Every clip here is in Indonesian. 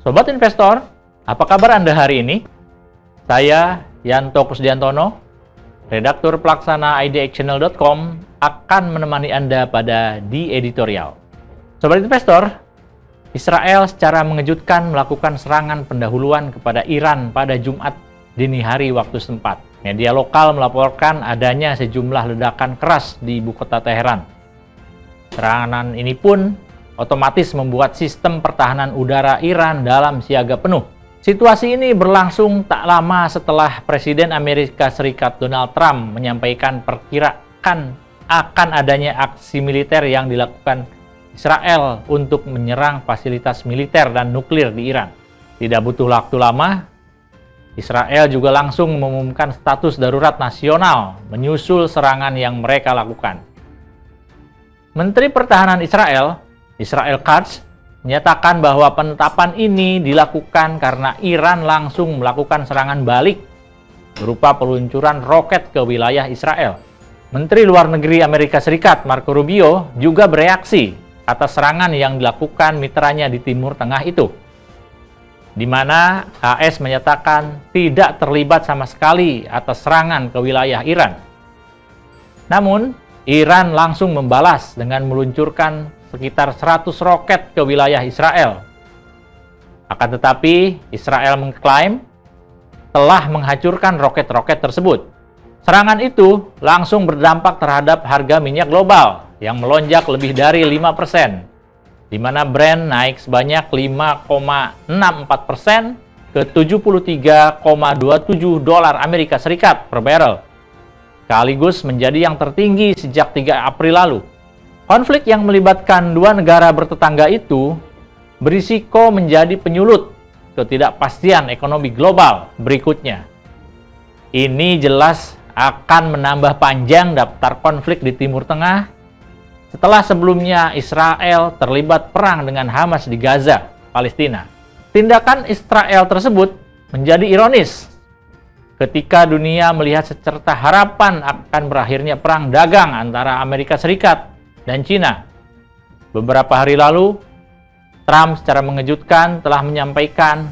Sobat investor, apa kabar Anda hari ini? Saya, Yanto Kusdiantono, redaktur pelaksana idxchannel.com, akan menemani Anda pada di editorial. Sobat investor, Israel secara mengejutkan melakukan serangan pendahuluan kepada Iran pada Jumat dini hari waktu setempat. Media lokal melaporkan adanya sejumlah ledakan keras di ibu kota Teheran. Serangan ini pun otomatis membuat sistem pertahanan udara Iran dalam siaga penuh. Situasi ini berlangsung tak lama setelah Presiden Amerika Serikat Donald Trump menyampaikan perkiraan akan adanya aksi militer yang dilakukan Israel untuk menyerang fasilitas militer dan nuklir di Iran. Tidak butuh waktu lama, Israel juga langsung mengumumkan status darurat nasional menyusul serangan yang mereka lakukan. Menteri Pertahanan Israel Katz, menyatakan bahwa penetapan ini dilakukan karena Iran langsung melakukan serangan balik berupa peluncuran roket ke wilayah Israel. Menteri Luar Negeri Amerika Serikat Marco Rubio juga bereaksi atas serangan yang dilakukan mitranya di Timur Tengah itu, di mana AS menyatakan tidak terlibat sama sekali atas serangan ke wilayah Iran. Namun, Iran langsung membalas dengan meluncurkan sekitar 100 roket ke wilayah Israel. Akan tetapi, Israel mengklaim telah menghancurkan roket-roket tersebut. Serangan itu langsung berdampak terhadap harga minyak global yang melonjak lebih dari 5%. Di mana Brent naik sebanyak 5,64% ke 73,27 dolar Amerika Serikat per barrel, sekaligus menjadi yang tertinggi sejak 3 April lalu. Konflik yang melibatkan dua negara bertetangga itu berisiko menjadi penyulut ketidakpastian ekonomi global berikutnya. Ini jelas akan menambah panjang daftar konflik di Timur Tengah setelah sebelumnya Israel terlibat perang dengan Hamas di Gaza, Palestina. Tindakan Israel tersebut menjadi ironis ketika dunia melihat secerca harapan akan berakhirnya perang dagang antara Amerika Serikat dan Cina. Beberapa hari lalu, Trump secara mengejutkan telah menyampaikan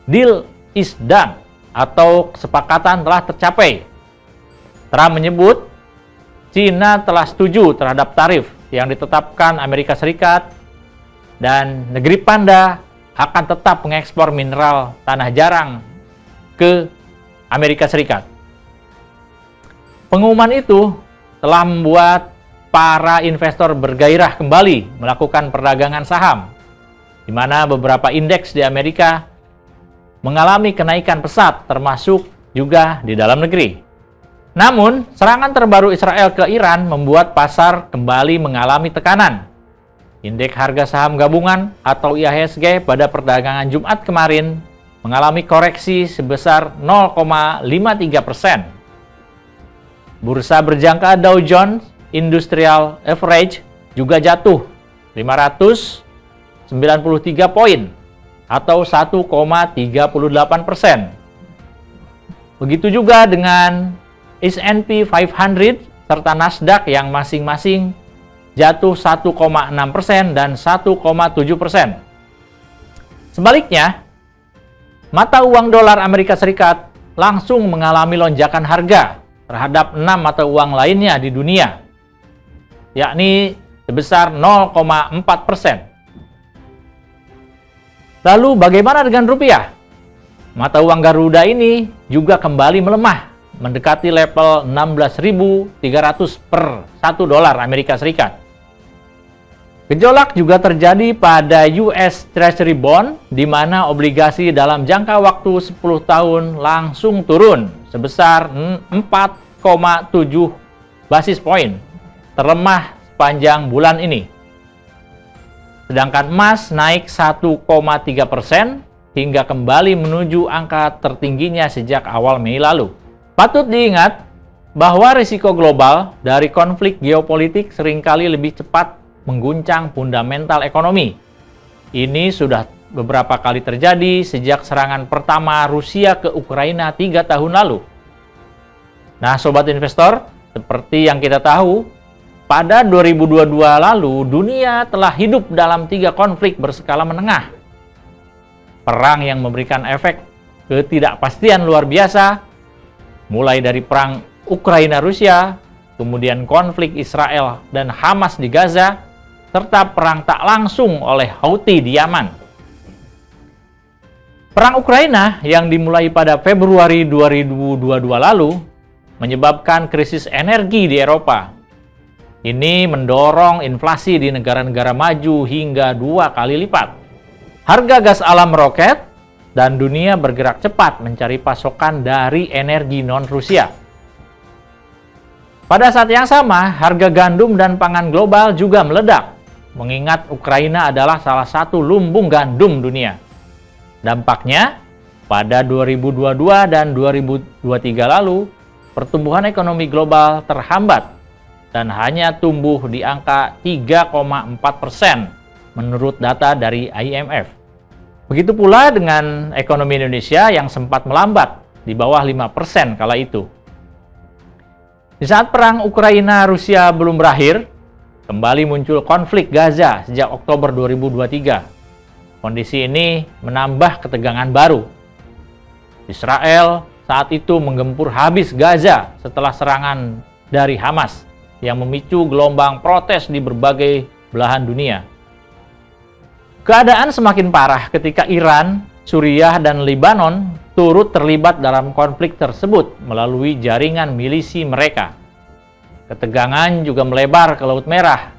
deal is done atau kesepakatan telah tercapai. Trump menyebut Cina telah setuju terhadap tarif yang ditetapkan Amerika Serikat dan negeri Panda akan tetap mengekspor mineral tanah jarang ke Amerika Serikat. Pengumuman itu telah membuat para investor bergairah kembali melakukan perdagangan saham, di mana beberapa indeks di Amerika mengalami kenaikan pesat, termasuk juga di dalam negeri. Namun, serangan terbaru Israel ke Iran membuat pasar kembali mengalami tekanan. Indeks harga saham gabungan atau IHSG pada perdagangan Jumat kemarin mengalami koreksi sebesar 0,53%. Bursa berjangka Dow Jones Industrial Average juga jatuh 593 poin atau 1,38%. Begitu juga dengan S&P 500 serta Nasdaq yang masing-masing jatuh 1,6% dan 1,7%. Sebaliknya, mata uang dolar Amerika Serikat langsung mengalami lonjakan harga terhadap 6 mata uang lainnya di dunia, yakni sebesar 0,4%. Lalu bagaimana dengan rupiah? Mata uang Garuda ini juga kembali melemah, mendekati level 16.300 per 1 dolar Amerika Serikat. Gejolak juga terjadi pada US Treasury Bond, di mana obligasi dalam jangka waktu 10 tahun langsung turun sebesar 4,7 basis poin, terlemah sepanjang bulan ini. Sedangkan emas naik 1,3% hingga kembali menuju angka tertingginya sejak awal Mei lalu. Patut diingat bahwa risiko global dari konflik geopolitik seringkali lebih cepat mengguncang fundamental ekonomi. Ini sudah beberapa kali terjadi sejak serangan pertama Rusia ke Ukraina 3 tahun lalu. Nah, sobat investor, seperti yang kita tahu, pada 2022 lalu dunia telah hidup dalam 3 konflik berskala menengah. Perang yang memberikan efek ketidakpastian luar biasa, mulai dari perang Ukraina-Rusia, kemudian konflik Israel dan Hamas di Gaza, serta perang tak langsung oleh Houthi di Yaman. Perang Ukraina yang dimulai pada Februari 2022 lalu menyebabkan krisis energi di Eropa. Ini mendorong inflasi di negara-negara maju hingga 2 kali lipat. Harga gas alam meroket dan dunia bergerak cepat mencari pasokan dari energi non-Rusia. Pada saat yang sama, harga gandum dan pangan global juga meledak, mengingat Ukraina adalah salah satu lumbung gandum dunia. Dampaknya, pada 2022 dan 2023 lalu, pertumbuhan ekonomi global terhambat dan hanya tumbuh di angka 3,4% menurut data dari IMF. Begitu pula dengan ekonomi Indonesia yang sempat melambat di bawah 5% kala itu. Di saat perang Ukraina-Rusia belum berakhir, kembali muncul konflik Gaza sejak Oktober 2023. Kondisi ini menambah ketegangan baru. Israel saat itu menggempur habis Gaza setelah serangan dari Hamas yang memicu gelombang protes di berbagai belahan dunia. Keadaan semakin parah ketika Iran, Suriah, dan Lebanon turut terlibat dalam konflik tersebut melalui jaringan milisi mereka. Ketegangan juga melebar ke Laut Merah,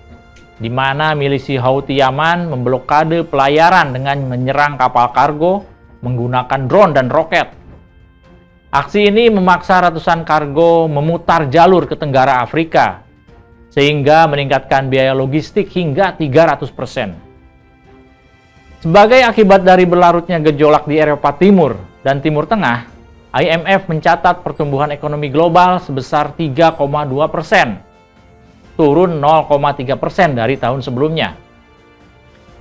di mana milisi Houthi Yaman memblokade pelayaran dengan menyerang kapal kargo menggunakan drone dan roket. Aksi ini memaksa ratusan kargo memutar jalur ke Tenggara Afrika, sehingga meningkatkan biaya logistik hingga 300%. Sebagai akibat dari berlarutnya gejolak di Eropa Timur dan Timur Tengah, IMF mencatat pertumbuhan ekonomi global sebesar 3,2%, turun 0,3% dari tahun sebelumnya.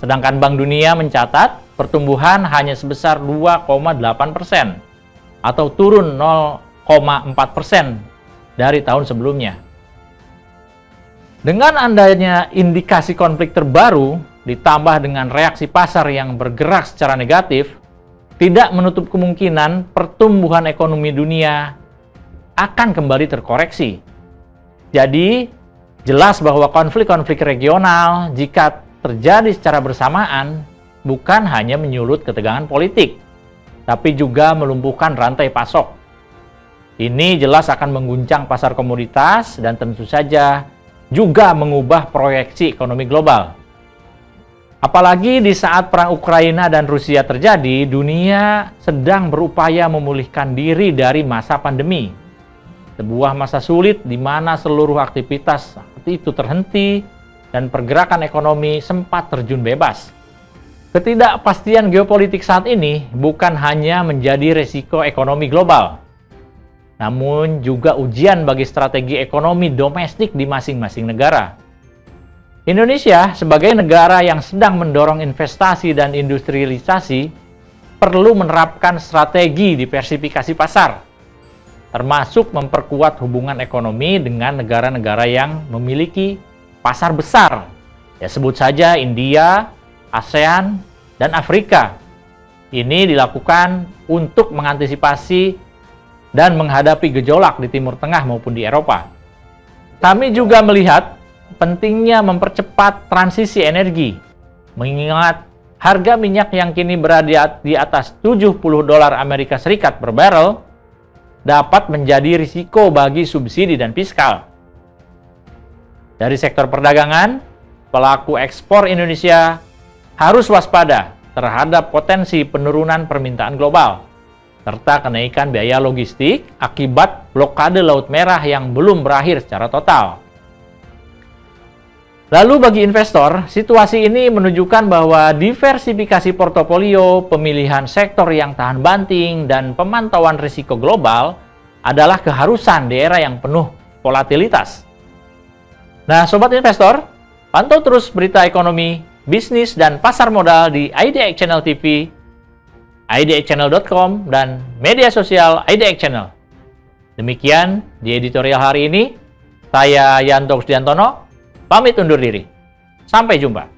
Sedangkan Bank Dunia mencatat pertumbuhan hanya sebesar 2,8%, atau turun 0,4% dari tahun sebelumnya. Dengan adanya indikasi konflik terbaru, ditambah dengan reaksi pasar yang bergerak secara negatif, tidak menutup kemungkinan pertumbuhan ekonomi dunia akan kembali terkoreksi. Jadi, jelas bahwa konflik-konflik regional jika terjadi secara bersamaan bukan hanya menyulut ketegangan politik, tapi juga melumpuhkan rantai pasok. Ini jelas akan mengguncang pasar komoditas dan tentu saja juga mengubah proyeksi ekonomi global. Apalagi di saat perang Ukraina dan Rusia terjadi, dunia sedang berupaya memulihkan diri dari masa pandemi. Sebuah masa sulit di mana seluruh aktivitas itu terhenti dan pergerakan ekonomi sempat terjun bebas. Ketidakpastian geopolitik saat ini bukan hanya menjadi resiko ekonomi global, namun juga ujian bagi strategi ekonomi domestik di masing-masing negara. Indonesia sebagai negara yang sedang mendorong investasi dan industrialisasi perlu menerapkan strategi diversifikasi pasar, termasuk memperkuat hubungan ekonomi dengan negara-negara yang memiliki pasar besar. Ya, sebut saja India, ASEAN, dan Afrika. Ini dilakukan untuk mengantisipasi dan menghadapi gejolak di Timur Tengah maupun di Eropa. Kami juga melihat pentingnya mempercepat transisi energi, mengingat harga minyak yang kini berada di atas $70 Amerika Serikat per barrel dapat menjadi risiko bagi subsidi dan fiskal. Dari sektor perdagangan, pelaku ekspor Indonesia harus waspada terhadap potensi penurunan permintaan global, serta kenaikan biaya logistik akibat blokade Laut Merah yang belum berakhir secara total. Lalu bagi investor, situasi ini menunjukkan bahwa diversifikasi portofolio, pemilihan sektor yang tahan banting, dan pemantauan risiko global adalah keharusan di era yang penuh volatilitas. Nah, sobat investor, pantau terus berita ekonomi, bisnis, dan pasar modal di IDX Channel TV, idxchannel.com, dan media sosial IDX Channel. Demikian di editorial hari ini. Saya Yanto Kusdiantono, pamit undur diri. Sampai jumpa.